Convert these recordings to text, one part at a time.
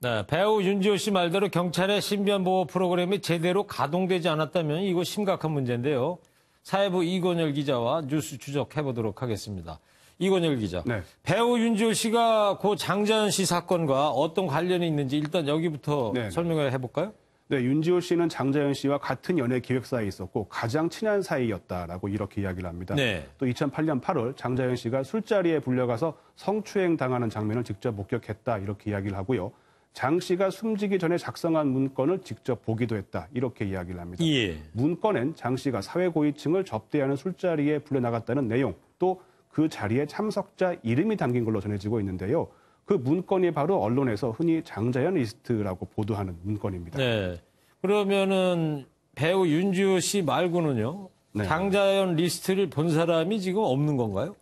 네, 배우 윤지호 씨 말대로 경찰의 신변보호 프로그램이 제대로 가동되지 않았다면 이거 심각한 문제인데요. 사회부 이권열 기자와 뉴스 추적해보도록 하겠습니다. 이권열 기자, 네. 배우 윤지호 씨가 고 장자연 씨 사건과 어떤 관련이 있는지 일단 여기부터 설명을 해볼까요? 네, 윤지호 씨는 장자연 씨와 같은 연예 기획사에 있었고 가장 친한 사이였다라고 이렇게 이야기를 합니다. 네. 또 2008년 8월 장자연 씨가 술자리에 불려가서 성추행 당하는 장면을 직접 목격했다 이렇게 이야기를 하고요. 장 씨가 숨지기 전에 작성한 문건을 직접 보기도 했다 이렇게 이야기를 합니다. 예. 문건엔 장 씨가 사회고위층을 접대하는 술자리에 불려나갔다는 내용, 또 그 자리에 참석자 이름이 담긴 걸로 전해지고 있는데요. 그 문건이 바로 언론에서 흔히 장자연 리스트라고 보도하는 문건입니다. 네. 그러면은 배우 윤지호 씨 말고는요, 네. 장자연 리스트를 본 사람이 지금 없는 건가요?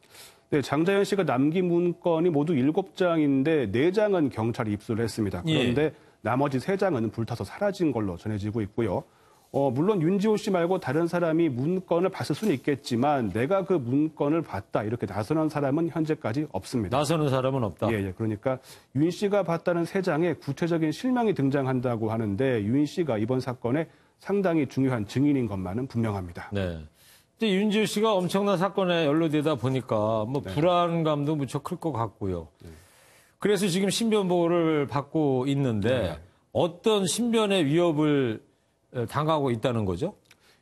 네, 장자연 씨가 남긴 문건이 모두 7장인데 4장은 경찰이 입수를 했습니다. 그런데 나머지 3장은 불타서 사라진 걸로 전해지고 있고요. 물론 윤지호 씨 말고 다른 사람이 문건을 봤을 수는 있겠지만 내가 그 문건을 봤다 이렇게 나서는 사람은 현재까지 없습니다. 나서는 사람은 없다. 예. 그러니까 윤 씨가 봤다는 3장에 구체적인 실명이 등장한다고 하는데 윤 씨가 이번 사건에 상당히 중요한 증인인 것만은 분명합니다. 네. 근데 윤지호 씨가 엄청난 사건에 연루되다 보니까 불안감도 무척 클 것 같고요. 그래서 지금 신변보호를 받고 있는데 어떤 신변의 위협을 당하고 있다는 거죠?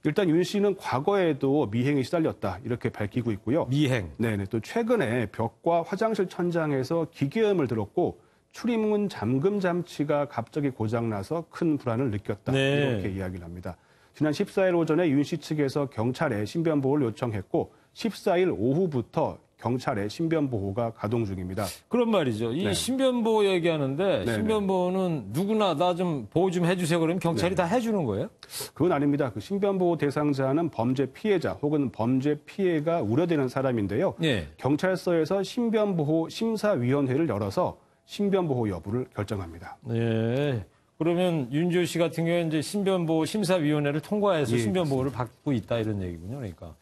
일단 윤 씨는 과거에도 미행에 시달렸다 이렇게 밝히고 있고요. 미행. 네네. 또 최근에 벽과 화장실 천장에서 기계음을 들었고 출입문 잠금 장치가 갑자기 고장나서 큰 불안을 느꼈다 이렇게 이야기를 합니다. 지난 14일 오전에 윤 씨 측에서 경찰에 신변보호를 요청했고 14일 오후부터 경찰의 신변보호가 가동 중입니다. 그런 말이죠. 이 신변보호 얘기하는데 신변보호는 누구나 나 좀 보호 좀 해주세요 그러면 경찰이 다 해주는 거예요? 그건 아닙니다. 그 신변보호 대상자는 범죄 피해자 혹은 범죄 피해가 우려되는 사람인데요. 경찰서에서 신변보호 심사위원회를 열어서 신변보호 여부를 결정합니다. 네. 그러면 윤지호 씨 같은 경우에 이제 신변보호 심사위원회를 통과해서 신변보호를 받고 있다 이런 얘기군요. 그러니까.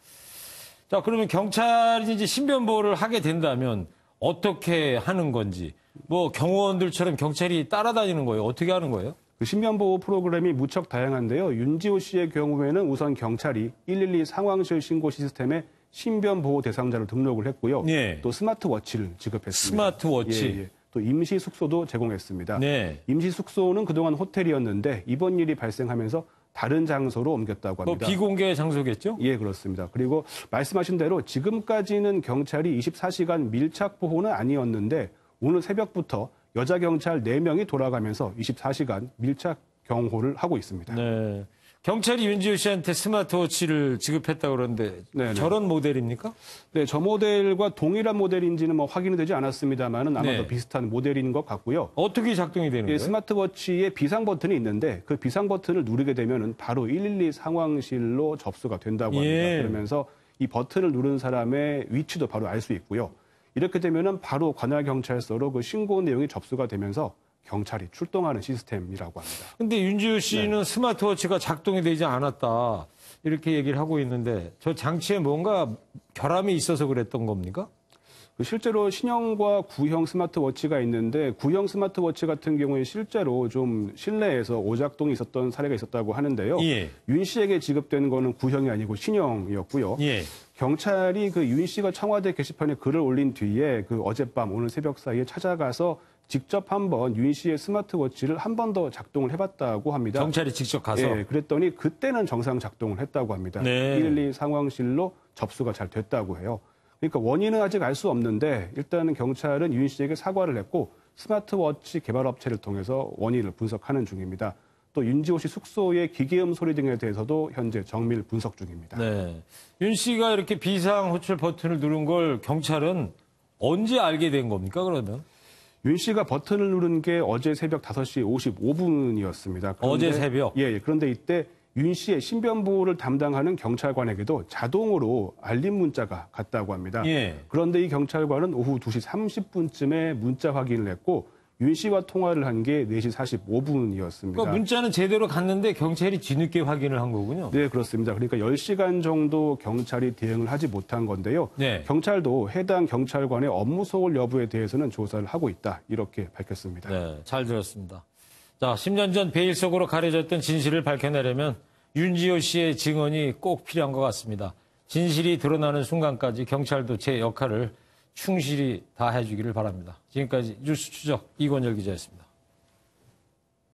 자, 그러면 경찰이 이제 신변보호를 하게 된다면 어떻게 하는 건지, 뭐 경호원들처럼 경찰이 따라다니는 거예요? 어떻게 하는 거예요? 그 신변보호 프로그램이 무척 다양한데요. 윤지호 씨의 경우에는 우선 경찰이 112 상황실 신고 시스템에 신변보호 대상자로 등록을 했고요. 또 스마트워치를 지급했습니다. 스마트워치. 또 임시 숙소도 제공했습니다. 임시 숙소는 그동안 호텔이었는데 이번 일이 발생하면서 다른 장소로 옮겼다고 합니다. 비공개 장소겠죠? 예, 그렇습니다. 그리고 말씀하신 대로 지금까지는 경찰이 24시간 밀착 보호는 아니었는데 오늘 새벽부터 여자 경찰 4명이 돌아가면서 24시간 밀착 경호를 하고 있습니다. 네. 경찰이 윤지호 씨한테 스마트워치를 지급했다고 그러는데 저런 모델입니까? 네, 저 모델과 동일한 모델인지는 뭐 확인이 되지 않았습니다만은 아마도 비슷한 모델인 것 같고요. 어떻게 작동이 되는 거예요? 스마트워치에 비상 버튼이 있는데 그 비상 버튼을 누르게 되면은 바로 112 상황실로 접수가 된다고 합니다. 그러면서 이 버튼을 누른 사람의 위치도 바로 알 수 있고요. 이렇게 되면은 바로 관할 경찰서로 그 신고 내용이 접수가 되면서 경찰이 출동하는 시스템이라고 합니다. 근데 윤지호 씨는 스마트워치가 작동이 되지 않았다. 이렇게 얘기를 하고 있는데 저 장치에 뭔가 결함이 있어서 그랬던 겁니까? 실제로 신형과 구형 스마트워치가 있는데 구형 스마트워치 같은 경우에 실제로 좀 실내에서 오작동이 있었던 사례가 있었다고 하는데요. 윤 씨에게 지급된 거는 구형이 아니고 신형이었고요. 경찰이 그 윤 씨가 청와대 게시판에 글을 올린 뒤에 그 어젯밤 오늘 새벽 사이에 찾아가서 직접 한번 윤 씨의 스마트워치를 한 번 더 작동을 해봤다고 합니다. 경찰이 직접 가서? 예, 그랬더니 그때는 정상 작동을 했다고 합니다. 112 상황실로 접수가 잘 됐다고 해요. 그러니까 원인은 아직 알 수 없는데 일단은 경찰은 윤 씨에게 사과를 했고 스마트워치 개발업체를 통해서 원인을 분석하는 중입니다. 또 윤지호 씨 숙소의 기계음 소리 등에 대해서도 현재 정밀 분석 중입니다. 윤 씨가 이렇게 비상 호출 버튼을 누른 걸 경찰은 언제 알게 된 겁니까, 그러면? 윤 씨가 버튼을 누른 게 어제 새벽 5시 55분이었습니다. 어제 새벽? 예. 그런데 이때 윤 씨의 신변보호를 담당하는 경찰관에게도 자동으로 알림 문자가 갔다고 합니다. 그런데 이 경찰관은 오후 2시 30분쯤에 문자 확인을 했고 윤 씨와 통화를 한 게 4시 45분이었습니다. 그러니까 문자는 제대로 갔는데 경찰이 뒤늦게 확인을 한 거군요. 네, 그렇습니다. 그러니까 10시간 정도 경찰이 대응을 하지 못한 건데요. 네. 경찰도 해당 경찰관의 업무 소홀 여부에 대해서는 조사를 하고 있다. 이렇게 밝혔습니다. 네, 잘 들었습니다. 자, 10년 전 베일 속으로 가려졌던 진실을 밝혀내려면 윤지호 씨의 증언이 꼭 필요한 것 같습니다. 진실이 드러나는 순간까지 경찰도 제 역할을 충실히 다해주기를 바랍니다. 지금까지 뉴스 추적 이권열 기자였습니다.